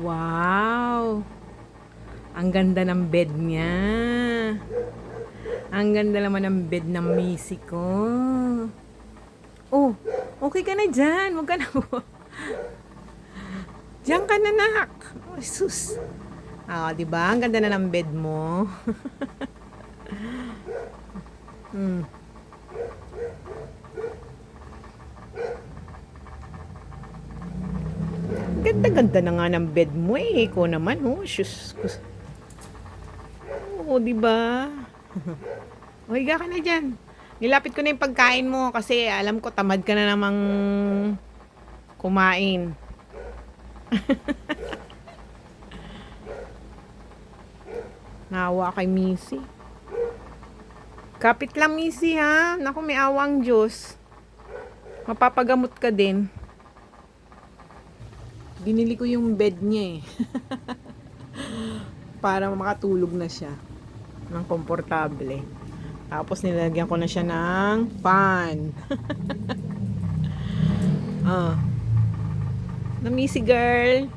Wow! Ang ganda ng bed niya. Ang ganda naman ng bed ng Missy ko. Oh, okay ka na dyan. Huwag ka na. Diyan ka na, nak. Oh, sus. Ah, di ba? Ang ganda na ng bed mo. Hmm. Ganda-ganda na nga ng bed mo eh. Ikaw naman, oh. Sus. Oo, di ba? O, higa ka na dyan. Nilapit ko na yung pagkain mo kasi alam ko tamad ka na namang kumain. Nawa kay Missy. Kapit lang, Missy, ha? Naku, may awang Diyos. Mapapagamot ka din. Binili ko yung bed niya eh. Para makatulog na siya ng komportable. Tapos nilagyan ko na siya ng fan. Ah. Na Missy girl.